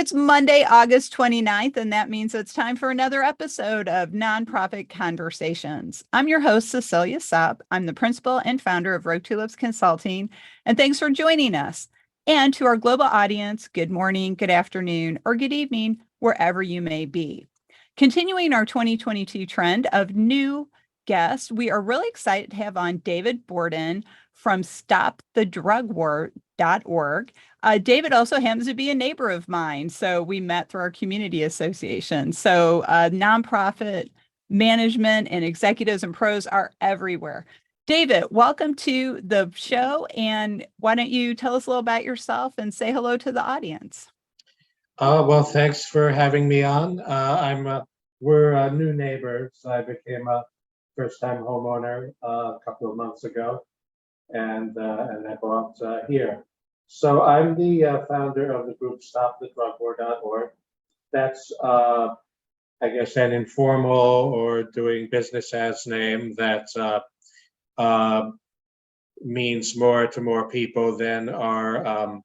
it's Monday, August 29th, and that means it's time for another episode of Nonprofit Conversations. I'm your host, Cecilia Sapp. I'm the principal and founder of Rogue Tulips Consulting, and thanks for joining us. And to our global audience, good morning, good afternoon, or good evening, wherever you may be. Continuing our 2022 trend of new guests, we are really excited to have on David Borden from stopthedrugwar.org. David also happens to be a neighbor of mine, so we met through our community association. So nonprofit management and executives and pros are everywhere. David, welcome to the show, and why don't you tell us a little about yourself and say hello to the audience? Well, thanks for having me on. We're new neighbors. I became a first-time homeowner a couple of months ago, and I bought here. So I'm the founder of the group stopthedrugwar.org. That's, I guess, an informal or doing business as name that means more to more people than our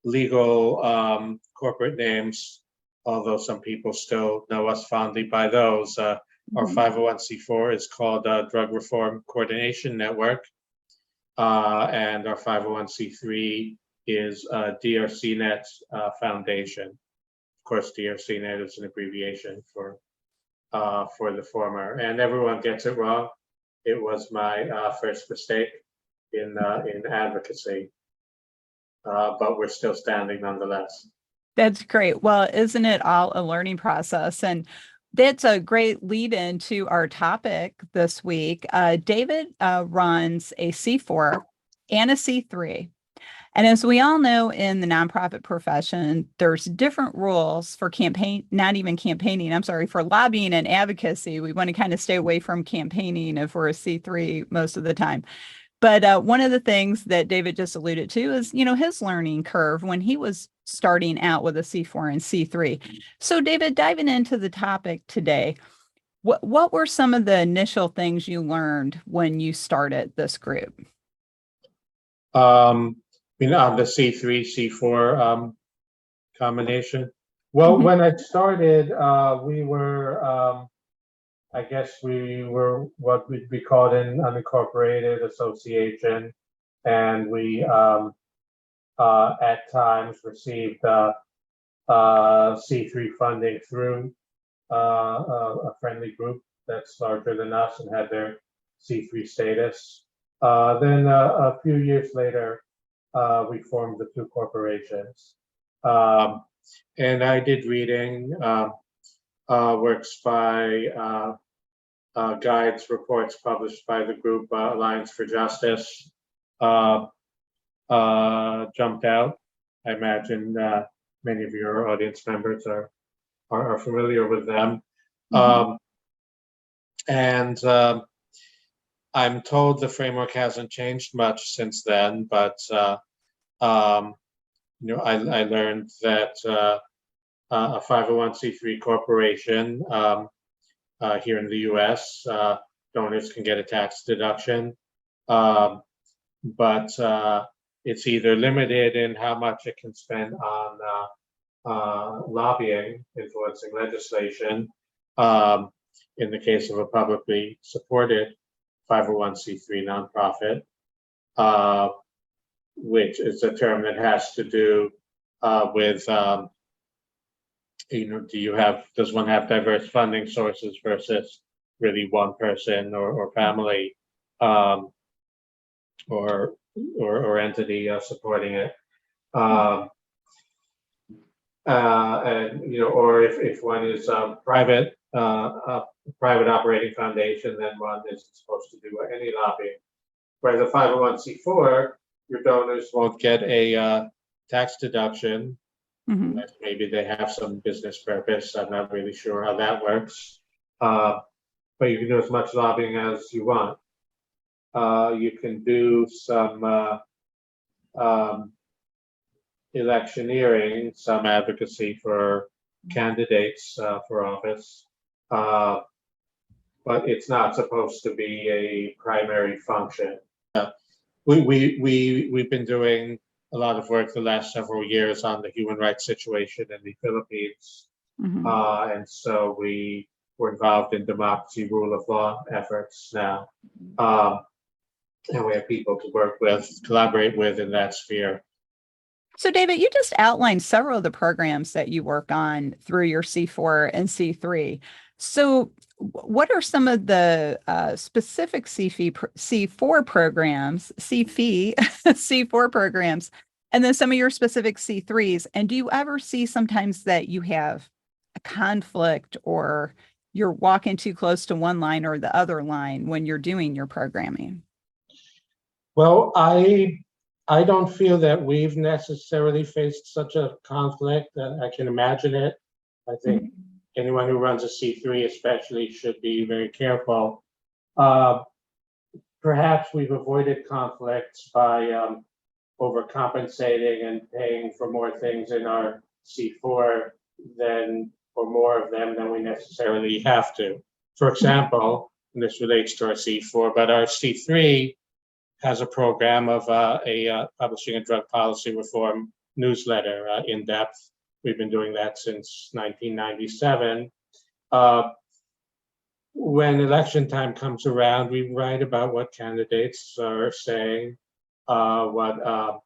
legal corporate names, although some people still know us fondly by those. Our 501c4 is called Drug Reform Coordination Network. And our 501c3 is DRCnet Foundation. Of course, DRCnet is an abbreviation for the former, and everyone gets it wrong. It was my first mistake in advocacy, but we're still standing nonetheless. That's great. Well, isn't it all a learning process? And that's a great lead into our topic this week. David runs a C4 and a C3. And as we all know in the nonprofit profession, there's different rules for for lobbying and advocacy. We want to kind of stay away from campaigning if we're a C3 most of the time. But one of the things that David just alluded to is, his learning curve when he was starting out with a C4 and C3. So David, diving into the topic today, what were some of the initial things you learned when you started this group? On the C3, C4 combination. Well, when I started, we were, I guess we were what would be called an unincorporated association, and we at times received C3 funding through a friendly group that's larger than us and had their C3 status. Then a few years later, we formed the two corporations. And I did reading, works by guides, reports published by the group Alliance for Justice jumped out. I imagine many of your audience members are familiar with them. And I'm told the framework hasn't changed much since then, but I learned that a 501c3 corporation here in the U.S., donors can get a tax deduction, but it's either limited in how much it can spend on lobbying, influencing legislation, in the case of a publicly supported 501c3 nonprofit, which is a term that has to do with does one have diverse funding sources versus really one person or family or entity supporting it, and or if one is a private operating foundation, then one isn't supposed to do any lobbying. Whereas a 501c4, your donors won't get a tax deduction. Maybe they have some business purpose. I'm not really sure how that works. But you can do as much lobbying as you want. You can do some electioneering, some advocacy for candidates for office. But it's not supposed to be a primary function. We've been doing a lot of work the last several years on the human rights situation in the Philippines. Mhm. And so we were involved in democracy, rule of law efforts now. And we have people to work with, collaborate with in that sphere. So, David, you just outlined several of the programs that you work on through your C4 and C3. So, what are some of the specific C4 programs, C4 programs, and then some of your specific C3s? And do you ever see sometimes that you have a conflict or you're walking too close to one line or the other line when you're doing your programming? Well, I don't feel that we've necessarily faced such a conflict. I can imagine it. I think anyone who runs a C3 especially should be very careful. Uh, Perhaps we've avoided conflicts by overcompensating and paying for more things in our C4 than, or more of them than we necessarily have to. For example, and this relates to our C4, but our C3 has a program of publishing a drug policy reform newsletter in depth. We've been doing that since 1997. When election time comes around, we write about what candidates are saying, what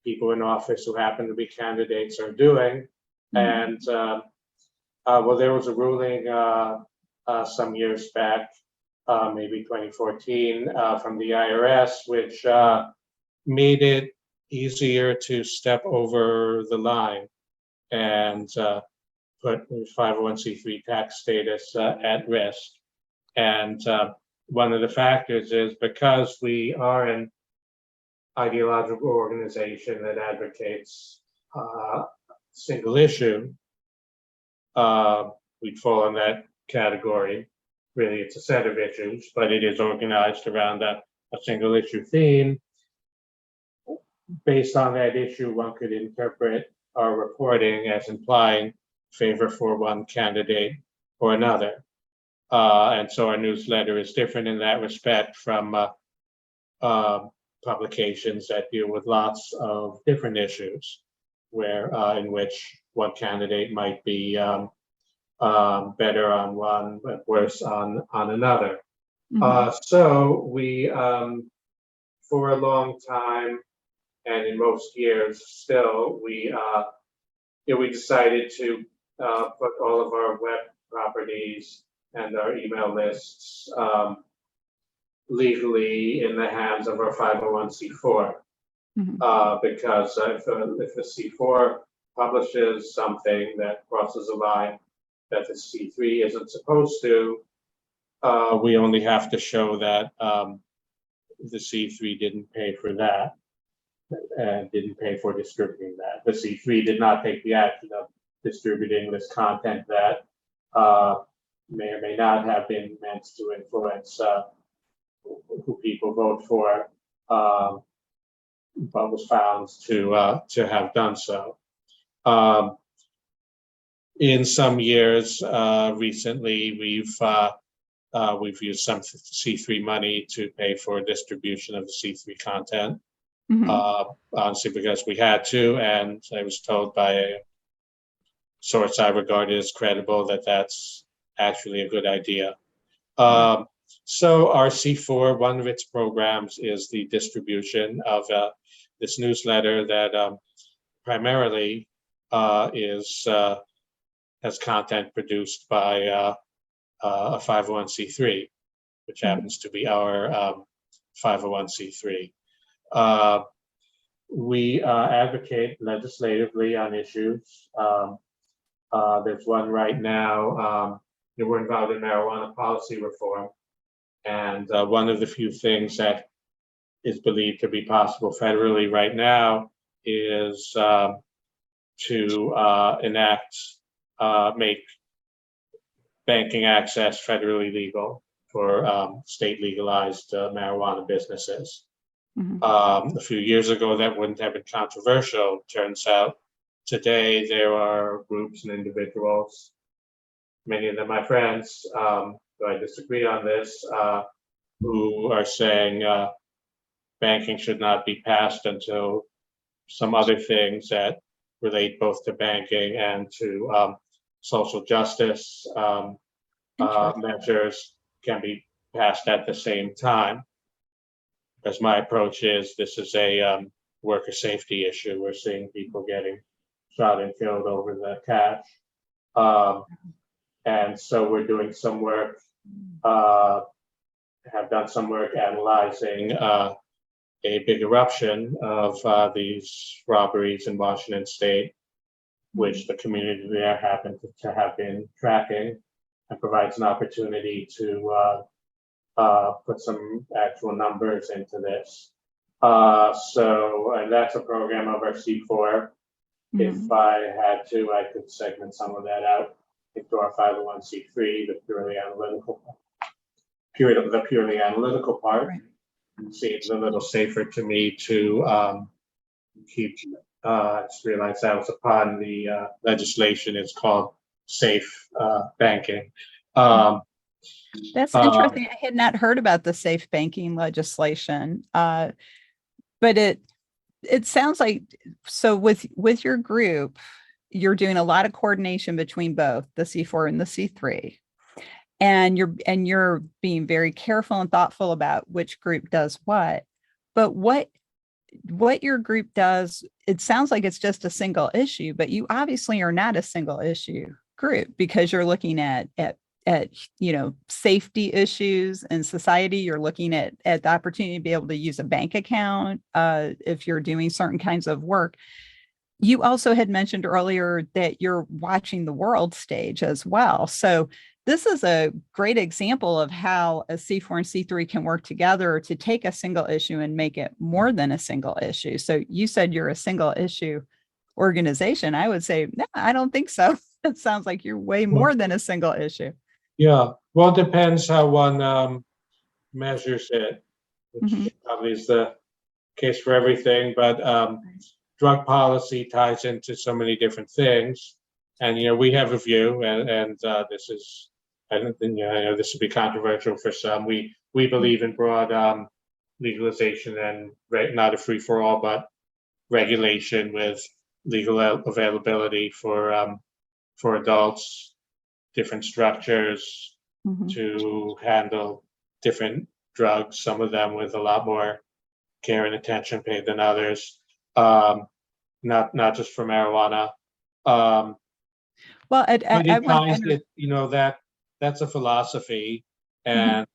people in office who happen to be candidates are doing. And well, there was a ruling some years back, maybe 2014, from the IRS, which made it easier to step over the line and put 501c3 tax status at risk. And one of the factors is because we are an ideological organization that advocates single issue, we'd fall in that category. Really, it's a set of issues, but it is organized around a single issue theme. Based on that issue, one could interpret our reporting as implying favor for one candidate or another. And so our newsletter is different in that respect from publications that deal with lots of different issues, where in which one candidate might be better on one, but worse on another. So we, for a long time, and in most years still, we decided to put all of our web properties and our email lists legally in the hands of our 501c4. Because if the C4 publishes something that crosses a line that the C3 isn't supposed to, we only have to show that the C3 didn't pay for that and didn't pay for distributing that. The C3 did not take the action of distributing this content that may or may not have been meant to influence who people vote for, but was found to have done so. In some years recently, we've used some C3 money to pay for distribution of the C3 content, honestly, because we had to, and I was told by a source I regard as credible that that's actually a good idea. So our C4, one of its programs is the distribution of this newsletter that primarily has content produced by a 501c3, which happens to be our 501c3. We advocate legislatively on issues. There's one right now. We're involved in marijuana policy reform. And one of the few things that is believed to be possible federally right now is to make banking access federally legal for state legalized marijuana businesses. A few years ago, that wouldn't have been controversial. Turns out today there are groups and individuals, many of them my friends, who I disagree on this, who are saying banking should not be passed until some other things that relate both to banking and to social justice measures can be passed at the same time. As my approach is, this is a worker safety issue. We're seeing people getting shot and killed over the cash. And so we're doing some work, have done some work analyzing a big eruption of these robberies in Washington State, which the community there happened to have been tracking, and provides an opportunity to put some actual numbers into this. And that's a program of our C4. If I had to, I could segment some of that out into our 501c3, the purely analytical part. Right. Seems a little safer to me to keep. I just realized that was upon the legislation. It's called safe banking. That's interesting. I had not heard about the safe banking legislation, but it sounds like, so with your group, you're doing a lot of coordination between both the C4 and the C3, and you're being very careful and thoughtful about which group does what. But what your group does, it sounds like it's just a single issue, but you obviously are not a single issue group, because you're looking at safety issues in society. You're looking at the opportunity to be able to use a bank account if you're doing certain kinds of work. You also had mentioned earlier that you're watching the world stage as well. So this is a great example of how a C4 and C3 can work together to take a single issue and make it more than a single issue. So you said you're a single issue organization. I would say, no, I don't think so. It sounds like you're way more than a single issue. Yeah, well, it depends how one measures it, which probably is the case for everything. But drug policy ties into so many different things, and we have a view, and this is, I know this would be controversial for some. We believe in broad legalization and not a free for all, but regulation with legal availability for adults, different structures to handle different drugs, some of them with a lot more care and attention paid than others, not just for marijuana. Well, that's a philosophy, and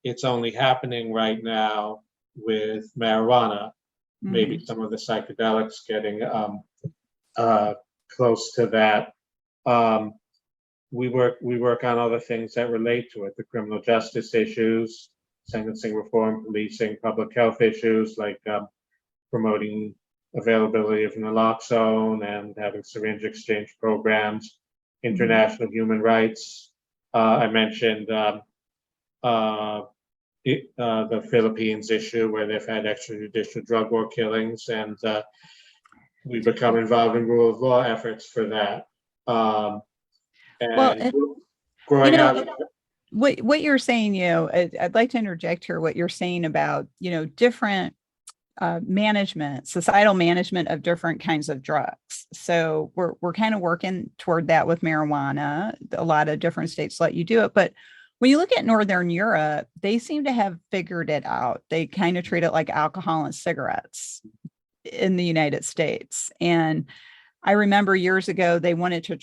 it's only happening right now with marijuana. Maybe some of the psychedelics getting close to that. We work on other things that relate to it, the criminal justice issues, sentencing reform, policing, public health issues like promoting availability of naloxone and having syringe exchange programs, international human rights. I mentioned the Philippines issue, where they've had extrajudicial drug war killings, and we've become involved in rule of law efforts for that. Growing up, what you're saying, I'd like to interject here what you're saying about, different societal management of different kinds of drugs. So we're kind of working toward that with marijuana. A lot of different states let you do it. But when you look at Northern Europe, they seem to have figured it out. They kind of treat it like alcohol and cigarettes in the United States. And I remember years ago, they wanted to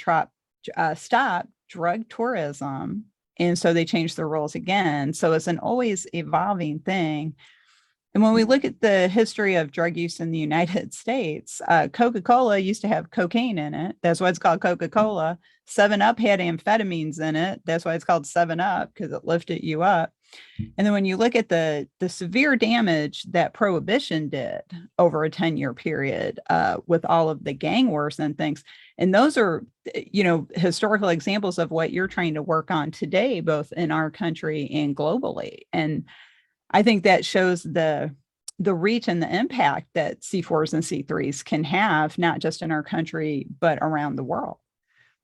stop drug tourism. And so they changed the rules again. So it's an always evolving thing. And when we look at the history of drug use in the United States, Coca-Cola used to have cocaine in it. That's why it's called Coca-Cola. 7-Up had amphetamines in it. That's why it's called 7-Up, because it lifted you up. And then when you look at the severe damage that Prohibition did over a 10-year period with all of the gang wars and things, and those are, historical examples of what you're trying to work on today, both in our country and globally. And I think that shows the reach and the impact that C4s and C3s can have, not just in our country, but around the world.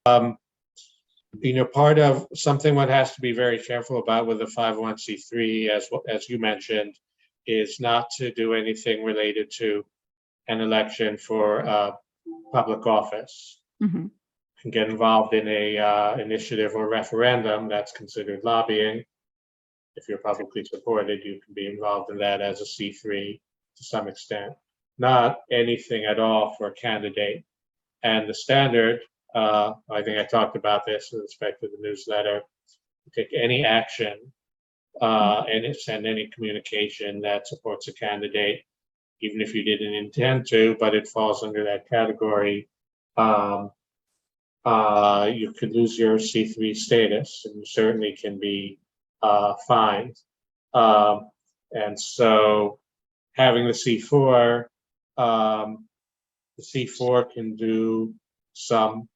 Part of something one has to be very careful about with the 501c3, as you mentioned, is not to do anything related to an election for public office. Mm-hmm. Can get involved in a initiative or referendum that's considered lobbying. If you're publicly supported, you can be involved in that as a C3 to some extent. Not anything at all for a candidate. And the standard, I think I talked about this with respect to the newsletter, take any action and send any communication that supports a candidate, even if you didn't intend to, but it falls under that category. You could lose your C3 status, and you certainly can be fined. And so having the C4, the C4 can do some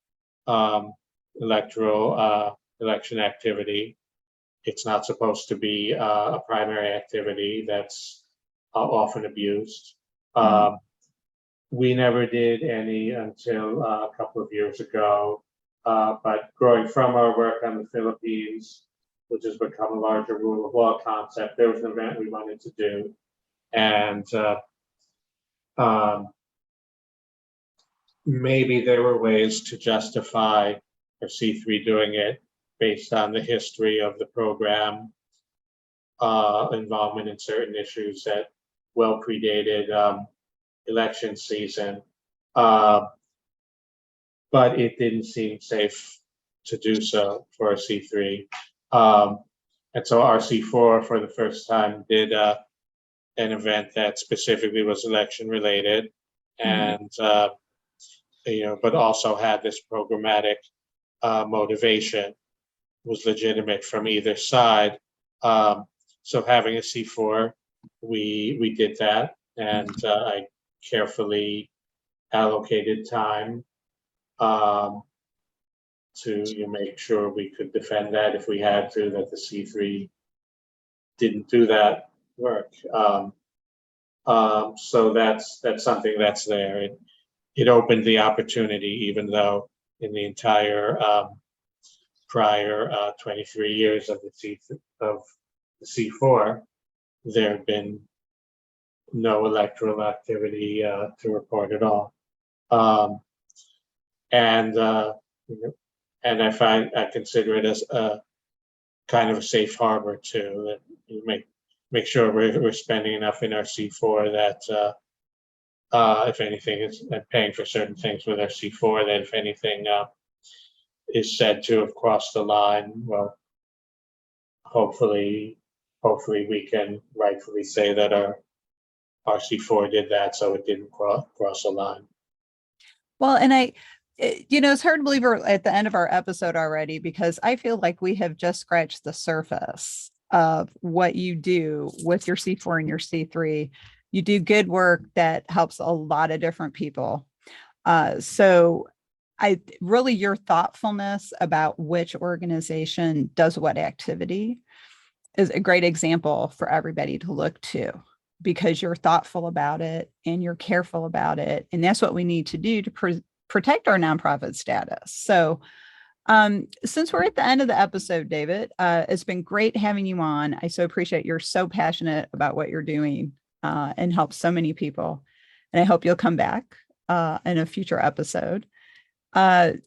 election activity. It's not supposed to be a primary activity that's often abused. We never did any until a couple of years ago, but growing from our work on the Philippines, which has become a larger rule of law concept, there was an event we wanted to do, and maybe there were ways to justify a C3 doing it based on the history of the program, involvement in certain issues that well predated election season, but it didn't seem safe to do so for a C3. And so our C4 for the first time did an event that specifically was election related, and but also had this programmatic motivation, was legitimate from either side. So having a C4, we did that, and I carefully allocated time to make sure we could defend that if we had to, that the C3 didn't do that work. So that's something that's there. It opened the opportunity, even though in the entire prior 23 years of the C4, there have been no electoral activity to report at all. And I consider it as a kind of a safe harbor too, that you make sure we're spending enough in our C4 that if anything is paying for certain things with our C4, that if anything is said to have crossed the line, well, hopefully we can rightfully say that our C4 did that, so it didn't cross a line. Well, and it's hard to believe we're at the end of our episode already, because I feel like we have just scratched the surface of what you do with your C4 and your C3. You do good work that helps a lot of different people. So your thoughtfulness about which organization does what activity is a great example for everybody to look to, because you're thoughtful about it and you're careful about it. And that's what we need to do to protect our nonprofit status. So since we're at the end of the episode, David, it's been great having you on. I so appreciate you're so passionate about what you're doing and help so many people. And I hope you'll come back in a future episode. What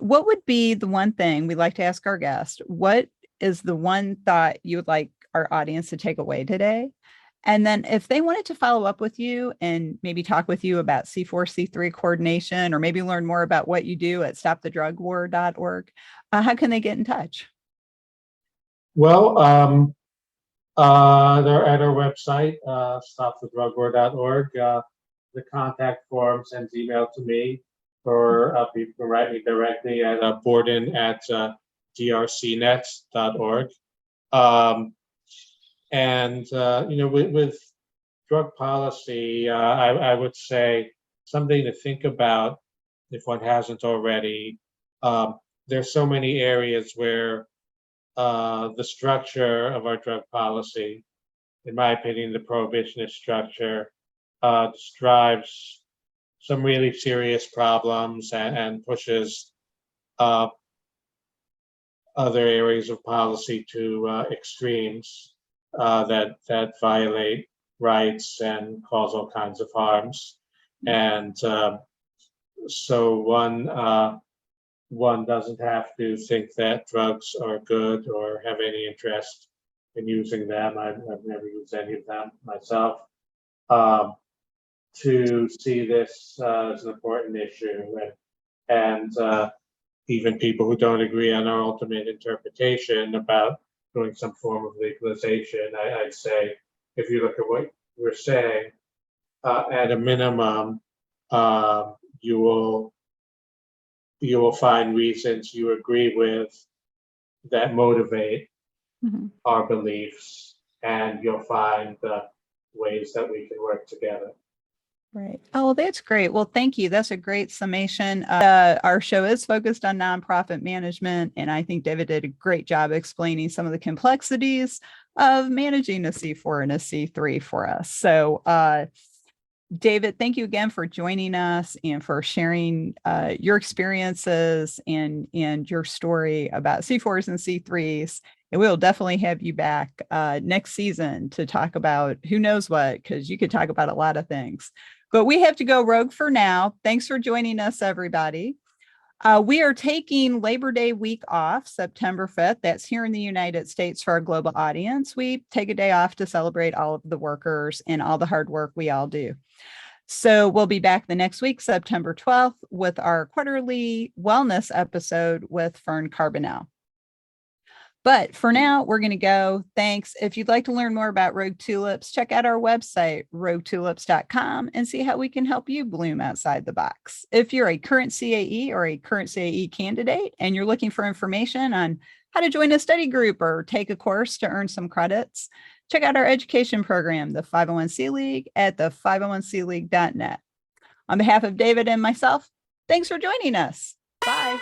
would be the one thing we like to ask our guest? What is the one thought you would like our audience to take away today? And then if they wanted to follow up with you and maybe talk with you about C4, C3 coordination, or maybe learn more about what you do at stopthedrugwar.org, how can they get in touch? Well, they're at our website, stopthedrugwar.org. The contact form sends email to me, or people can write me directly at Borden at drcnet.org. With drug policy, I would say something to think about if one hasn't already. There's so many areas where the structure of our drug policy, in my opinion, the prohibitionist structure, drives some really serious problems and pushes other areas of policy to extremes that violate rights and cause all kinds of harms. And so one doesn't have to think that drugs are good or have any interest in using them. I've never used any of them myself. To see this as an important issue, and even people who don't agree on our ultimate interpretation about doing some form of legalization, I'd say, if you look at what we're saying, at a minimum, you will find reasons you agree with that motivate our beliefs, and you'll find ways that we can work together. Right. Oh, that's great. Well, thank you. That's a great summation. Our show is focused on nonprofit management, and I think David did a great job explaining some of the complexities of managing a C4 and a C3 for us. So, David, thank you again for joining us and for sharing your experiences and your story about C4s and C3s. And we'll definitely have you back next season to talk about who knows what, because you could talk about a lot of things. But we have to go rogue for now. Thanks for joining us, everybody. We are taking Labor Day week off, September 5th. That's here in the United States for our global audience. We take a day off to celebrate all of the workers and all the hard work we all do. So we'll be back the next week, September 12th, with our quarterly wellness episode with Fern Carbonell. But for now, we're going to go. Thanks. If you'd like to learn more about Rogue Tulips, check out our website, roguetulips.com, and see how we can help you bloom outside the box. If you're a current CAE or a current CAE candidate and you're looking for information on how to join a study group or take a course to earn some credits, check out our education program, the 501c League, at the 501cleague.net. On behalf of David and myself, thanks for joining us. Bye.